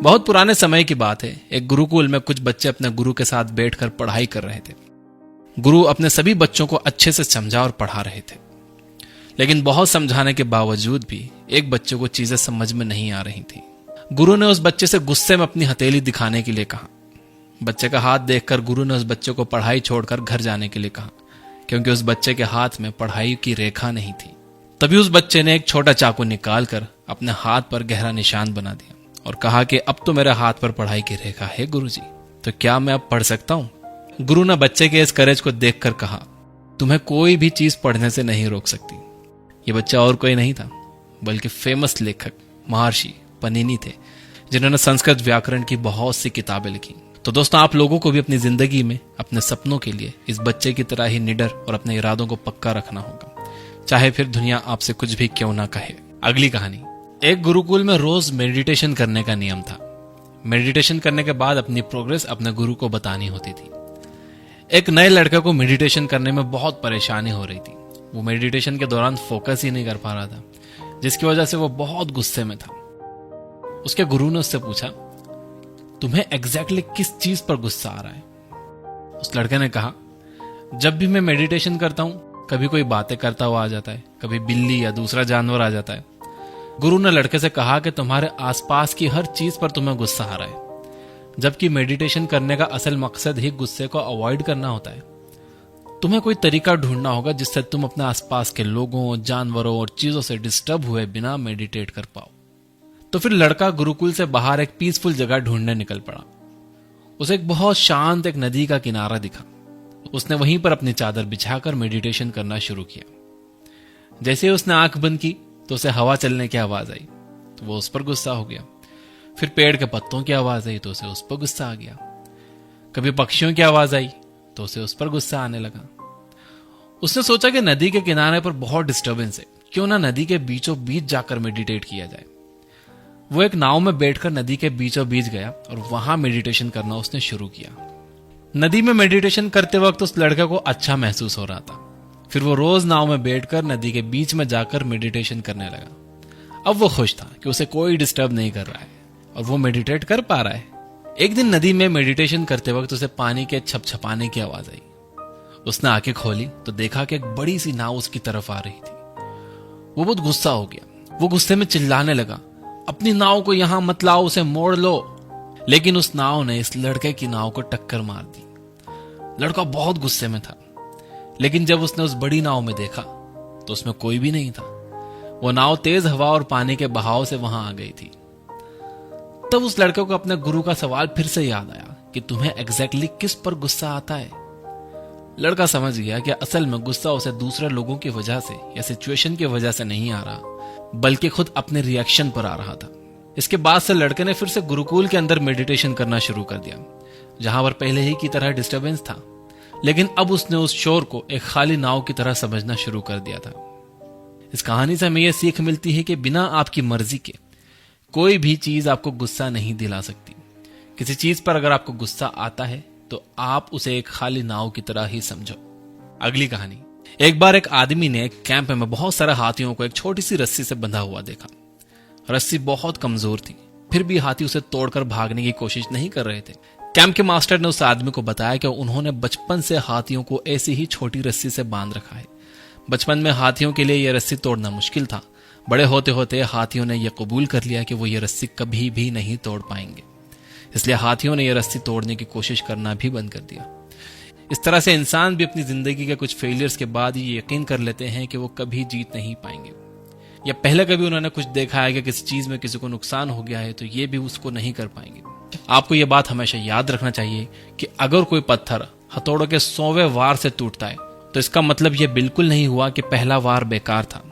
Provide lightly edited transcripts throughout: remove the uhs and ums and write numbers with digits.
बहुत पुराने समय की बात है। एक गुरुकुल में कुछ बच्चे अपने गुरु के साथ बैठकर पढ़ाई कर रहे थे। गुरु अपने सभी बच्चों को अच्छे से समझा और पढ़ा रहे थे, लेकिन बहुत समझाने के बावजूद भी एक बच्चे को चीजें समझ में नहीं आ रही थी। गुरु ने उस बच्चे से गुस्से में अपनी हथेली दिखाने के लिए कहा। बच्चे का हाथ देखकर गुरु ने उस बच्चे को पढ़ाई छोड़कर घर जाने के लिए कहा, क्योंकि उस बच्चे के हाथ में पढ़ाई की रेखा नहीं थी। तभी उस बच्चे ने एक छोटा चाकू निकालकर अपने हाथ पर गहरा निशान बना दिया और कहा कि अब तो मेरे हाथ पर पढ़ाई की रेखा है गुरुजी, तो क्या मैं अब पढ़ सकता हूं? गुरु ने बच्चे के इस करेज को देखकर कहा, तुम्हें कोई भी चीज पढ़ने से नहीं रोक सकती। ये बच्चा और कोई नहीं था बल्कि फेमस लेखक महर्षि पनिनी थे, जिन्होंने संस्कृत व्याकरण की बहुत सी किताबें लिखी। तो दोस्तों, आप लोगों को भी अपनी जिंदगी में अपने सपनों के लिए इस बच्चे की तरह ही निडर और अपने इरादों को पक्का रखना होगा, चाहे फिर दुनिया आपसे कुछ भी क्यों ना कहे। अगली कहानी। एक गुरुकुल में रोज मेडिटेशन करने का नियम था। मेडिटेशन करने के बाद अपनी प्रोग्रेस अपने गुरु को बतानी होती थी। एक नए लड़के को मेडिटेशन करने में बहुत परेशानी हो रही थी। वो मेडिटेशन के दौरान फोकस ही नहीं कर पा रहा था, जिसकी वजह से वो बहुत गुस्से में था। उसके गुरु ने उससे पूछा, तुम्हें एग्जैक्टली किस चीज पर गुस्सा आ रहा है? उस लड़के ने कहा, जब भी मैं मेडिटेशन करता हूं कभी कोई बातें करता हुआ आ जाता है, कभी बिल्ली या दूसरा जानवर आ जाता है। गुरु ने लड़के से कहा कि तुम्हारे आसपास की हर चीज पर तुम्हें गुस्सा आ रहा है, जबकि मेडिटेशन करने का असल मकसद ही गुस्से को अवॉइड करना होता है। तुम्हें कोई तरीका ढूंढना होगा जिससे तुम अपने आसपास के लोगों, जानवरों और चीजों से डिस्टर्ब हुए बिना मेडिटेट कर पाओ। तो फिर लड़का गुरुकुल से बाहर एक पीसफुल जगह ढूंढने निकल पड़ा। उसे एक बहुत शांत एक नदी का किनारा दिखा। उसने वहीं पर अपनी चादर बिछाकर मेडिटेशन करना शुरू किया। जैसे ही उसने आंख बंद की तो उसे हवा चलने की आवाज आई, तो वो उस पर गुस्सा हो गया। फिर पेड़ के पत्तों की आवाज आई तो उसे उस पर गुस्सा आ गया। कभी पक्षियों की आवाज आई तो उसे उस पर गुस्सा आने लगा। उसने सोचा कि नदी के किनारे पर बहुत डिस्टरबेंस है, क्यों ना नदी के बीचों बीच जाकर मेडिटेट किया जाए। वो एक नाव में बैठकर नदी के बीचों बीच गया और वहां मेडिटेशन करना उसने शुरू किया। नदी में मेडिटेशन करते वक्त उस लड़के को अच्छा महसूस हो रहा था। फिर वो रोज नाव में बैठकर नदी के बीच में जाकर मेडिटेशन करने लगा। अब वो खुश था कि उसे कोई डिस्टर्ब नहीं कर रहा है और वो मेडिटेट कर पा रहा है। एक दिन नदी में मेडिटेशन करते वक्त उसे पानी के छपछपाने की आवाज आई। उसने आंखें खोली तो देखा कि एक बड़ी सी नाव उसकी तरफ आ रही थी। वो बहुत गुस्सा हो गया। वो गुस्से में चिल्लाने लगा, अपनी नाव को यहां मत लाओ, उसे मोड़ लो। लेकिन उस नाव ने इस लड़के की नाव को टक्कर मार दी। लड़का बहुत गुस्से में था, लेकिन जब उसने उस बड़ी नाव में देखा तो उसमें कोई भी नहीं था। वो नाव तेज हवा और पानी के बहाव से वहां आ गई थी। तब उस लड़के को अपने गुरु का सवाल फिर से याद आया कि तुम्हें एग्जैक्टली किस पर गुस्सा आता है। लड़का समझ गया कि असल में गुस्सा उसे दूसरे लोगों की वजह से या सिचुएशन की वजह से नहीं आ रहा, बल्कि खुद अपने रिएक्शन पर आ रहा था। इसके बाद से लड़के ने फिर से गुरुकुल के अंदर मेडिटेशन करना शुरू कर दिया, जहां पर पहले ही की तरह डिस्टरबेंस था, लेकिन अब उसने उस शोर को एक खाली नाव की तरह समझना शुरू कर दिया था। इस कहानी से हमें यह सीख मिलती है कि बिना आपकी मर्जी के कोई भी चीज आपको गुस्सा नहीं दिला सकती। किसी चीज पर अगर आपको गुस्सा आता है तो आप उसे एक खाली नाव की तरह ही समझो। अगली कहानी। एक बार एक आदमी ने एक कैंप में बहुत सारे हाथियों को एक छोटी सी रस्सी से बंधा हुआ देखा। रस्सी बहुत कमजोर थी, फिर भी हाथी उसे तोड़कर भागने की कोशिश नहीं कर रहे थे। कैंप के मास्टर ने उस आदमी को बताया कि उन्होंने बचपन से हाथियों को ऐसी ही छोटी रस्सी से बांध रखा है। बचपन में हाथियों के लिए यह रस्सी तोड़ना मुश्किल था। बड़े होते होते हाथियों ने यह कबूल कर लिया कि वो ये रस्सी कभी भी नहीं तोड़ पाएंगे, इसलिए हाथियों ने यह रस्सी तोड़ने की कोशिश करना भी बंद कर दिया। इस तरह से इंसान भी अपनी जिंदगी के कुछ फेलियर्स के बाद ये यकीन कर लेते हैं कि वो कभी जीत नहीं पाएंगे, या पहले कभी उन्होंने कुछ देखा है कि किसी चीज में किसी को नुकसान हो गया है तो ये भी उसको नहीं कर पाएंगे। आपको यह बात हमेशा याद रखना चाहिए कि अगर कोई पत्थर हथौड़ों के 100वें वार से टूटता है तो इसका मतलब यह बिल्कुल नहीं हुआ कि पहला वार बेकार था।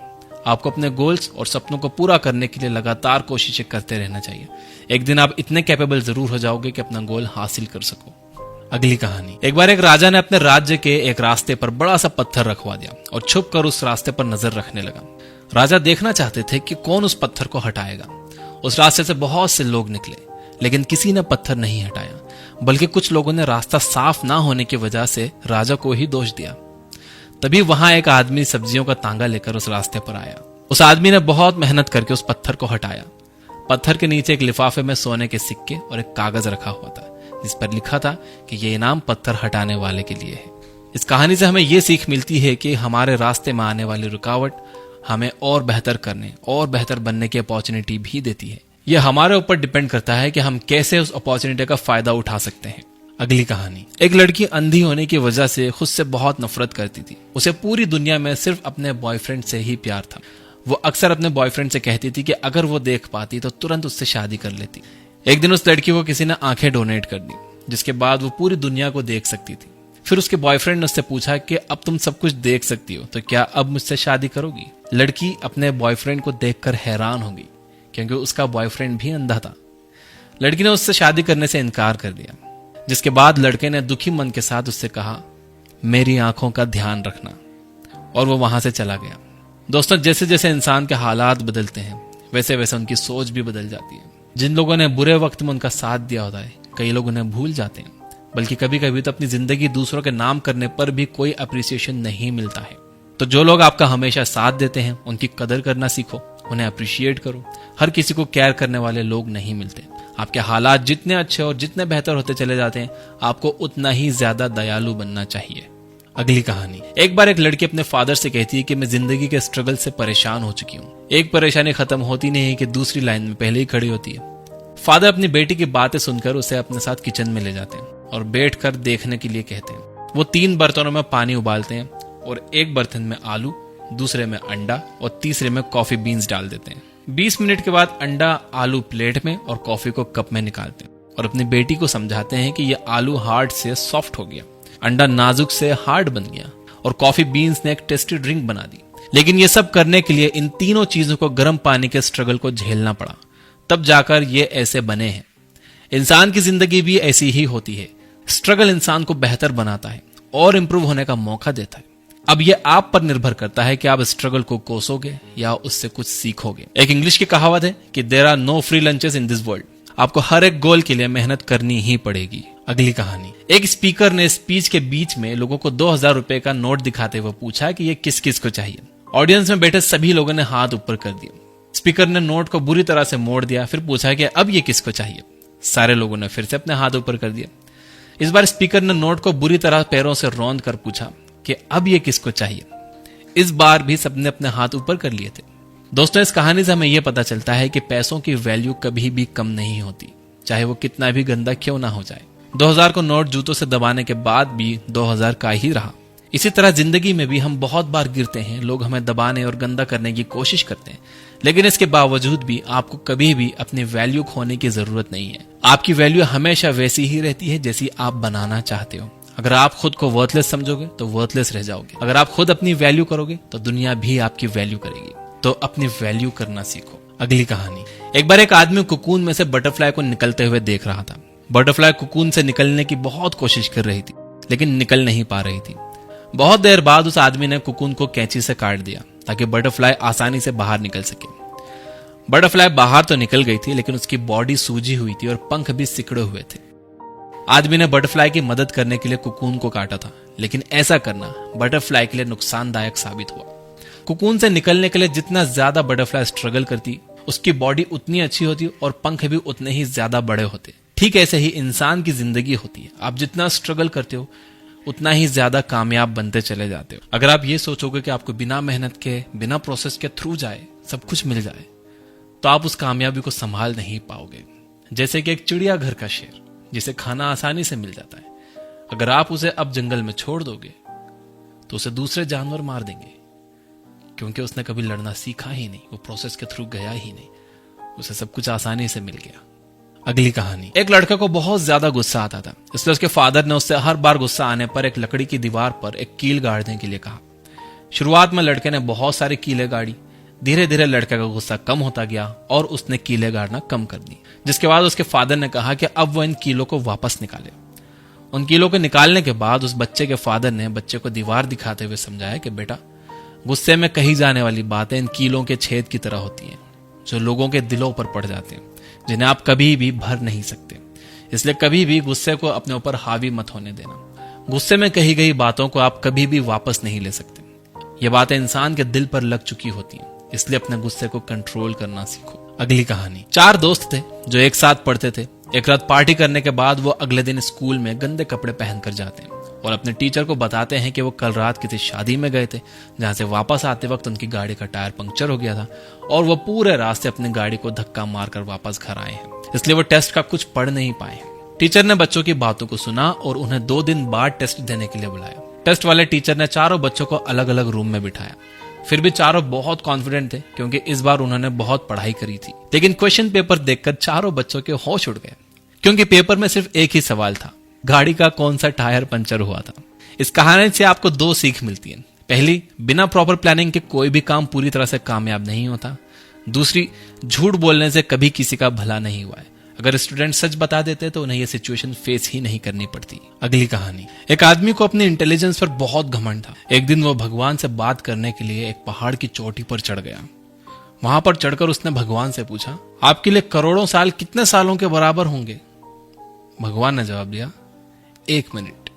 आपको अपने गोल्स और सपनों को पूरा करने के लिए लगातार कोशिशें करते रहना चाहिए। एक दिन आप इतने कैपेबल जरूर हो जाओगे कि अपना गोल हासिल कर सको। अगली कहानी। एक बार एक राजा ने अपने राज्य के एक रास्ते पर बड़ा सा पत्थर रखवा दिया और छुप कर उस रास्ते पर नजर रखने लगा। राजा देखना चाहते थे कि कौन उस पत्थर को हटाएगा। उस रास्ते से बहुत से लोग निकले, लेकिन किसी ने पत्थर नहीं हटाया, बल्कि कुछ लोगों ने रास्ता साफ ना होने की वजह से राजा को ही दोष दिया। तभी वहां एक आदमी सब्जियों का तांगा लेकर उस रास्ते पर आया। उस आदमी ने बहुत मेहनत करके उस पत्थर को हटाया। पत्थर के नीचे एक लिफाफे में सोने के सिक्के और एक कागज रखा हुआ था जिस पर लिखा था कि यह इनाम पत्थर हटाने वाले के लिए है। इस कहानी से हमें यह सीख मिलती है कि हमारे रास्ते में आने वाली रुकावट हमें और बेहतर करने और बेहतर बनने की अपॉर्चुनिटी भी देती है। यह हमारे ऊपर डिपेंड करता है कि हम कैसे उस अपॉर्चुनिटी का फायदा उठा सकते हैं। अगली कहानी। एक लड़की अंधी होने की वजह से खुद से बहुत नफरत करती थी। उसे पूरी दुनिया में सिर्फ अपने बॉयफ्रेंड से ही प्यार था। वो अक्सर अपने बॉयफ्रेंड से कहती थी कि अगर वो देख पाती तो तुरंत उससे शादी कर लेती। एक दिन उस लड़की को किसी ने आंखें डोनेट कर दी, जिसके बाद वो पूरी दुनिया को देख सकती थी। फिर उसके बॉयफ्रेंड ने उससे पूछा कि अब तुम सब कुछ देख सकती हो तो क्या अब मुझसे शादी करोगी? लड़की अपने बॉयफ्रेंड को देखकर हैरान हो गई क्योंकि उसका बॉयफ्रेंड भी अंधा था। लड़की ने उससे शादी करने से इनकार कर दिया, जिसके बाद लड़के ने दुखी मन के साथ उससे कहा, मेरी आंखों का ध्यान रखना, और वो वहां से चला गया। दोस्तों, जैसे जैसे इंसान के हालात बदलते हैं वैसे वैसे उनकी सोच भी बदल जाती है। जिन लोगों ने बुरे वक्त में उनका साथ दिया होता है कई लोग उन्हें भूल जाते हैं, बल्कि कभी कभी तो अपनी जिंदगी दूसरों के नाम करने पर भी कोई अप्रिसिएशन नहीं मिलता है। तो जो लोग आपका हमेशा साथ देते हैं उनकी कदर करना सीखो, उन्हें अप्रिशिएट करो। हर किसी को केयर करने वाले लोग नहीं मिलते। आपके हालात जितने अच्छे और जितने बेहतर होते चले जाते हैं आपको उतना ही ज्यादा दयालु बनना चाहिए। अगली कहानी। एक बार एक लड़की अपने फादर से कहती है कि मैं जिंदगी के स्ट्रगल से परेशान हो चुकी हूँ। एक परेशानी खत्म होती नहीं है कि दूसरी लाइन में पहले ही खड़ी होती है। फादर अपनी बेटी की बातें सुनकर उसे अपने साथ किचन में ले जाते हैं और बैठकर देखने के लिए कहते हैं। वो 3 बर्तनों में पानी उबालते हैं और एक बर्तन में आलू, दूसरे में अंडा और तीसरे में कॉफी बीन्स डाल देते हैं। 20 मिनट के बाद अंडा आलू प्लेट में और कॉफी को कप में निकालते हैं और अपनी बेटी को समझाते हैं कि यह आलू हार्ड से सॉफ्ट हो गया, अंडा नाजुक से हार्ड बन गया और कॉफी बीन्स ने एक टेस्टी ड्रिंक बना दी। लेकिन ये सब करने के लिए इन तीनों चीजों को गर्म पानी के स्ट्रगल को झेलना पड़ा, तब जाकर ये ऐसे बने हैं। इंसान की जिंदगी भी ऐसी ही होती है। स्ट्रगल इंसान को बेहतर बनाता है और इंप्रूव होने का मौका देता है। अब यह आप पर निर्भर करता है कि आप स्ट्रगल को कोसोगे या उससे कुछ सीखोगे। एक इंग्लिश की कहावत है कि there are no free lunches in this world. आपको हर एक गोल के लिए मेहनत करनी ही पड़ेगी। अगली कहानी। एक स्पीकर ने स्पीच के बीच में लोगों को 2000 रुपए का नोट दिखाते हुए पूछा कि ये किस किस को चाहिए। ऑडियंस में बैठे सभी लोगों ने हाथ ऊपर कर दिए। स्पीकर ने नोट को बुरी तरह से मोड़ दिया, फिर पूछा कि अब ये किसको चाहिए। सारे लोगों ने फिर से अपने हाथ ऊपर कर दिया। इस बार स्पीकर ने नोट को बुरी तरह पैरों से रौंद कर पूछा कि अब ये किसको चाहिए। इस बार भी सबने अपने हाथ ऊपर कर लिए थे। दोस्तों, इस कहानी से हमें यह पता चलता है कि पैसों की वैल्यू कभी भी कम नहीं होती, चाहे वो कितना भी गंदा क्यों ना हो जाए। 2000 को नोट जूतों से दबाने के बाद भी 2000 का ही रहा। इसी तरह जिंदगी में भी हम बहुत बार गिरते हैं, लोग हमें दबाने और गंदा करने की कोशिश करते हैं, लेकिन इसके बावजूद भी आपको कभी भी अपनी वैल्यू खोने की जरूरत नहीं है। आपकी वैल्यू हमेशा वैसी ही रहती है जैसी आप बनाना चाहते हो। अगर आप खुद को वर्थलेस समझोगे तो वर्थलेस रह जाओगे। अगर आप खुद अपनी वैल्यू करोगे तो दुनिया भी आपकी वैल्यू करेगी। तो अपनी वैल्यू करना सीखो। अगली कहानी। एक बार एक आदमी कुकून में से बटरफ्लाई को निकलते हुए देख रहा था। बटरफ्लाई कुकून से निकलने की बहुत कोशिश कर रही थी, लेकिन निकल नहीं पा रही थी। बहुत देर बाद उस आदमी ने कुकून को कैंची से काट दिया ताकि बटरफ्लाई आसानी से बाहर निकल सके। बटरफ्लाई बाहर तो निकल गई थी, लेकिन उसकी बॉडी सूजी हुई थी और पंख भी सिकड़े हुए थे। आदमी ने बटरफ्लाई की मदद करने के लिए कुकून को काटा था, लेकिन ऐसा करना बटरफ्लाई के लिए नुकसानदायक साबित हुआ। कुकून से निकलने के लिए जितना ज्यादा बटरफ्लाई स्ट्रगल करती, उसकी बॉडी उतनी अच्छी होती और पंख भी उतने ही ज्यादा बड़े होते। ठीक ऐसे ही इंसान की जिंदगी होती है। आप जितना स्ट्रगल करते हो उतना ही ज्यादा कामयाब बनते चले जाते हो। अगर आप ये सोचोगे कि आपको बिना मेहनत के, बिना प्रोसेस के थ्रू जाए सब कुछ मिल जाए, तो आप उस कामयाबी को संभाल नहीं पाओगे। जैसे कि एक चिड़िया घर का शेर जिसे खाना आसानी से मिल जाता है, अगर आप उसे अब जंगल में छोड़ दोगे तो उसे दूसरे जानवर मार देंगे, क्योंकि उसने कभी लड़ना सीखा ही नहीं, वो प्रोसेस के थ्रू गया ही नहीं, उसे सब कुछ आसानी से मिल गया। अगली कहानी। एक लड़के को बहुत ज्यादा गुस्सा आता था, इसलिए उसके फादर ने उससे हर बार गुस्सा आने पर एक लकड़ी की दीवार पर एक कील गाड़ने के लिए कहा। शुरुआत में लड़के ने बहुत सारी कीलें गाड़ी। धीरे धीरे लड़के का गुस्सा कम होता गया और उसने कीलें गाड़ना कम कर दी, जिसके बाद उसके फादर ने कहा कि अब वो इन कीलों को वापस निकाले। उन कीलों को निकालने के बाद उस बच्चे के फादर ने बच्चे को दीवार दिखाते हुए समझाया कि बेटा, गुस्से में कही जाने वाली बातें इन कीलों के छेद की तरह होती हैं, जो लोगों के दिलों पर पड़ जाते हैं, जिन्हें आप कभी भी भर नहीं सकते। इसलिए कभी भी गुस्से को अपने ऊपर हावी मत होने देना। गुस्से में कही गई बातों को आप कभी भी वापस नहीं ले सकते। ये बातें इंसान के दिल पर लग चुकी होती हैं, इसलिए अपने गुस्से को कंट्रोल करना सीखो। अगली कहानी। 4 दोस्त थे जो एक साथ पढ़ते थे। एक रात पार्टी करने के बाद वो अगले दिन स्कूल में गंदे कपड़े पहनकर जाते हैं और अपने टीचर को बताते हैं कि वो कल रात किसी शादी में गए थे, जहां से वापस आते वक्त उनकी गाड़ी का टायर पंक्चर हो गया था और वो पूरे रास्ते अपनी गाड़ी को धक्का मारकर वापस घर आए हैं, इसलिए वो टेस्ट का कुछ पढ़ नहीं पाए। टीचर ने बच्चों की बातों को सुना और उन्हें 2 दिन बाद टेस्ट देने के लिए बुलाया। टेस्ट वाले टीचर ने चारों बच्चों को अलग अलग रूम में बिठाया। फिर भी चारों बहुत कॉन्फिडेंट थे क्योंकि इस बार उन्होंने बहुत पढ़ाई करी थी। लेकिन क्वेश्चन पेपर देखकर चारों बच्चों के होश उड़ गए क्योंकि पेपर में सिर्फ एक ही सवाल था, गाड़ी का कौन सा टायर पंचर हुआ था। इस कहानी से आपको 2 सीख मिलती है। पहली, बिना प्रॉपर प्लानिंग के कोई भी काम पूरी तरह से कामयाब नहीं होता। दूसरी, झूठ बोलने से कभी किसी का भला नहीं हुआ है। अगर स्टूडेंट सच बता देते तो उन्हें यह सिचुएशन फेस ही नहीं करनी पड़ती। अगली कहानी। एक आदमी को अपने इंटेलिजेंस पर बहुत घमंड था। एक दिन वो भगवान से बात करने के लिए एक पहाड़ की चोटी पर चढ़ गया। वहां पर चढ़कर उसने भगवान से पूछा, आपके लिए करोड़ों साल कितने सालों के बराबर होंगे? भगवान ने जवाब दिया, 1 मिनट।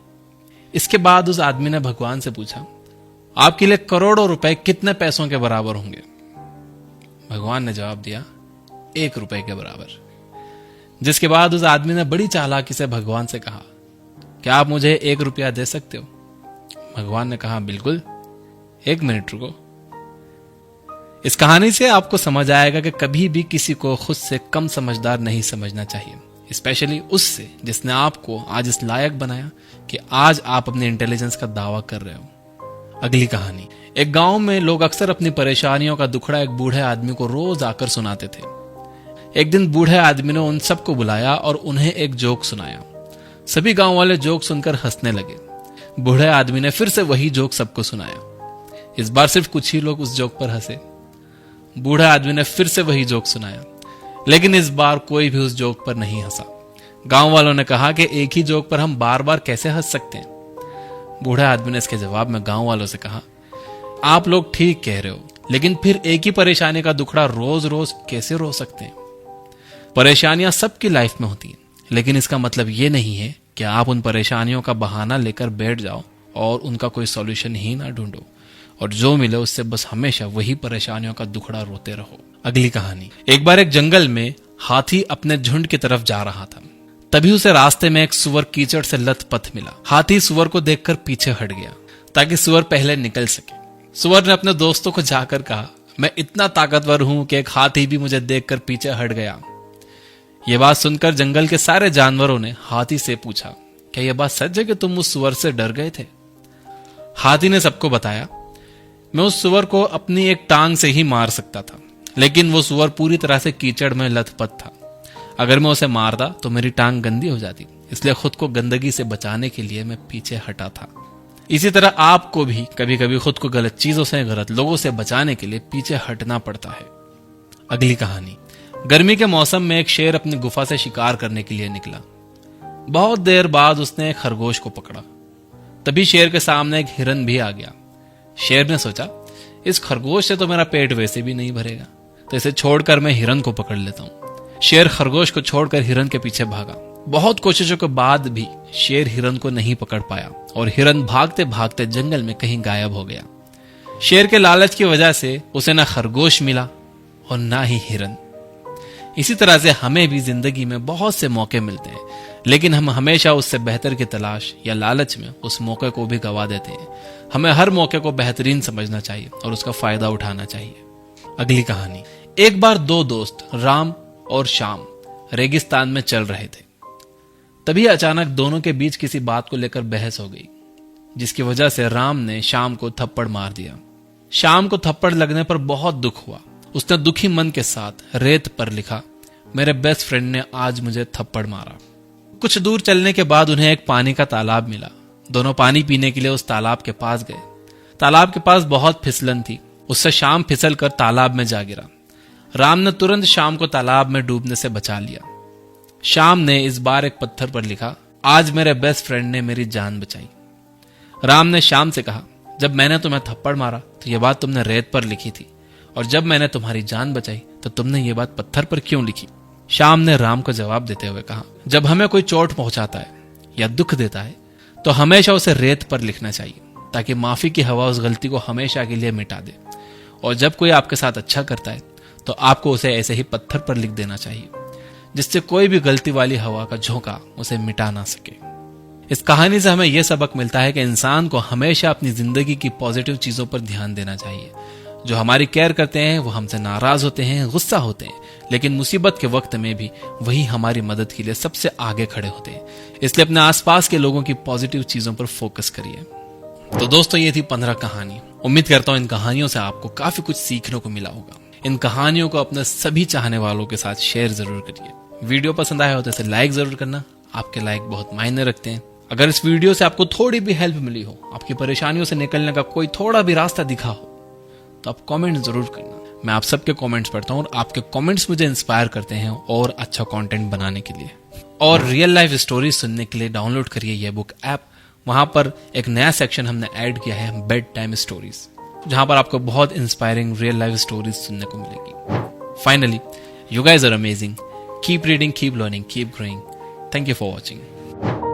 इसके बाद उस आदमी ने भगवान से पूछा, आपके लिए करोड़ों रुपए कितने पैसों के बराबर होंगे? भगवान ने जवाब दिया, 1 रुपए के बराबर। जिसके बाद उस आदमी ने बड़ी चालाकी से भगवान से कहा, क्या आप मुझे 1 रुपया दे सकते हो? भगवान ने कहा, बिल्कुल, 1 मिनट रुको। इस कहानी से आपको समझ आएगा कि कभी भी किसी को खुद से कम समझदार नहीं समझना चाहिए, स्पेशली उससे जिसने आपको आज इस लायक बनाया कि आज आप अपने इंटेलिजेंस का दावा कर रहे हो। अगली कहानी। एक गांव में लोग अक्सर अपनी परेशानियों का दुखड़ा एक बूढ़े आदमी को रोज आकर सुनाते थे। एक दिन बूढ़े आदमी ने उन सबको बुलाया और उन्हें एक जोक सुनाया। सभी गांव वाले जोक सुनकर हंसने लगे। बूढ़े आदमी ने फिर से वही जोक सबको सुनाया। इस बार सिर्फ कुछ ही लोग उस जोक पर हंसे। बूढ़े आदमी ने फिर से वही जोक सुनाया, लेकिन इस बार कोई भी उस जोक पर नहीं हंसा। गांव वालों ने कहा कि एक ही जोक पर हम बार बार कैसे हंस सकते हैं? बूढ़े आदमी ने इसके जवाब में गांव वालों से कहा, आप लोग ठीक कह रहे हो, लेकिन फिर एक ही परेशानी का दुखड़ा रोज रोज कैसे रो सकते हैं? परेशानियां सबकी लाइफ में होती हैं, लेकिन इसका मतलब ये नहीं है कि आप उन परेशानियों का बहाना लेकर बैठ जाओ और उनका कोई सॉल्यूशन ही ना ढूंढो और जो मिले उससे बस हमेशा वही परेशानियों का दुखड़ा रोते रहो। अगली कहानी। एक बार एक जंगल में हाथी अपने झुंड की तरफ जा रहा था। तभी उसे रास्ते में एक सुअर कीचड़ से लथपथ मिला। हाथी सुअर को देखकर पीछे हट गया ताकि सुअर पहले निकल सके। सुअर ने अपने दोस्तों को जाकर कहा, मैं इतना ताकतवर हूं कि एक हाथी भी मुझे देखकर पीछे हट गया। यह बात सुनकर जंगल के सारे जानवरों ने हाथी से पूछा, क्या यह बात सच है कि तुम उस सुअर से डर गए थे? हाथी ने सबको बताया, मैं उस सुअर को अपनी एक टांग से ही मार सकता था, लेकिन वो सुअर पूरी तरह से कीचड़ में लथपथ था। अगर मैं उसे मारता तो मेरी टांग गंदी हो जाती, इसलिए खुद को गंदगी से बचाने के लिए मैं पीछे हटा था। इसी तरह आपको भी कभी कभी खुद को गलत चीजों से, गलत लोगों से बचाने के लिए पीछे हटना पड़ता है। अगली कहानी। गर्मी के मौसम में एक शेर अपनी गुफा से शिकार करने के लिए निकला। बहुत देर बाद उसने एक खरगोश को पकड़ा। तभी शेर के सामने एक हिरन भी आ गया। शेर ने सोचा, इस खरगोश से तो मेरा पेट वैसे भी नहीं भरेगा, तो इसे छोड़कर मैं हिरन को पकड़ लेता हूं। शेर खरगोश को छोड़कर हिरन के पीछे भागा। बहुत कोशिशों के बाद भी शेर हिरन को नहीं पकड़ पाया और हिरन भागते भागते जंगल में कहीं गायब हो गया। शेर के लालच की वजह से उसे ना खरगोश मिला और ना ही हिरन। इसी तरह से हमें भी जिंदगी में बहुत से मौके मिलते हैं, लेकिन हम हमेशा उससे बेहतर की तलाश या लालच में उस मौके को भी गवा देते हैं। हमें हर मौके को बेहतरीन समझना चाहिए और उसका फायदा उठाना चाहिए। अगली कहानी। एक बार 2 दोस्त राम और श्याम रेगिस्तान में चल रहे थे। तभी अचानक दोनों के बीच किसी बात को लेकर बहस हो गई, जिसकी वजह से राम ने श्याम को थप्पड़ मार दिया। श्याम को थप्पड़ लगने पर बहुत दुख हुआ। उसने दुखी मन के साथ रेत पर लिखा, मेरे बेस्ट फ्रेंड ने आज मुझे थप्पड़ मारा। कुछ दूर चलने के बाद उन्हें एक पानी का तालाब मिला। दोनों पानी पीने के लिए उस तालाब के पास गए। तालाब के पास बहुत फिसलन थी, उससे श्याम फिसल कर तालाब में जा गिरा। राम ने तुरंत श्याम को तालाब में डूबने से बचा लिया। श्याम ने इस बार एक पत्थर पर लिखा, आज मेरे बेस्ट फ्रेंड ने मेरी जान बचाई। राम ने श्याम से कहा, जब मैंने तुम्हें थप्पड़ मारा तो यह बात तुमने रेत पर लिखी थी, और जब मैंने तुम्हारी जान बचाई तो तुमने ये बात पत्थर पर क्यों लिखी? श्याम ने राम को जवाब देते हुए कहा, जब हमें कोई चोट पहुंचाता है या दुख देता है तो हमेशा उसे रेत पर लिखना चाहिए, ताकि माफी की हवा उस गलती को हमेशा के लिए मिटा दे। और जब कोई आपके साथ अच्छा करता है तो आपको उसे ऐसे ही पत्थर पर लिख देना चाहिए, जिससे कोई भी गलती वाली हवा का झोंका उसे मिटा ना सके। इस कहानी से हमें यह सबक मिलता है कि इंसान को हमेशा अपनी जिंदगी की पॉजिटिव चीजों पर ध्यान देना चाहिए। जो हमारी केयर करते हैं वो हमसे नाराज होते हैं, गुस्सा होते हैं, लेकिन मुसीबत के वक्त में भी वही हमारी मदद के लिए सबसे आगे खड़े होते हैं। इसलिए अपने आसपास के लोगों की पॉजिटिव चीजों पर फोकस करिए। तो दोस्तों, ये थी 15 कहानी। उम्मीद करता हूं इन कहानियों से आपको काफी कुछ सीखने को मिला होगा। इन कहानियों को अपने सभी चाहने वालों के साथ शेयर जरूर करिए। वीडियो पसंद आया हो तो इसे लाइक जरूर करना, आपके लाइक बहुत मायने रखते हैं। अगर इस वीडियो से आपको थोड़ी भी हेल्प मिली हो, आपकी परेशानियों से निकलने का कोई थोड़ा भी रास्ता दिखा हो, तो आप कमेंट जरूर करना। मैं आप सबके कमेंट्स पढ़ता हूं और आपके कमेंट्स मुझे इंस्पायर करते हैं और अच्छा कंटेंट बनाने के लिए। और रियल लाइफ स्टोरीज सुनने के लिए डाउनलोड करिए ये बुक ऐप। वहां पर एक नया सेक्शन हमने ऐड किया है, बेड टाइम स्टोरीज, जहां पर आपको बहुत इंस्पायरिंग रियल लाइफ स्टोरीज सुनने को मिलेगी। Finally, you guys are amazing. Keep reading, keep learning, keep growing. Thank you for watching.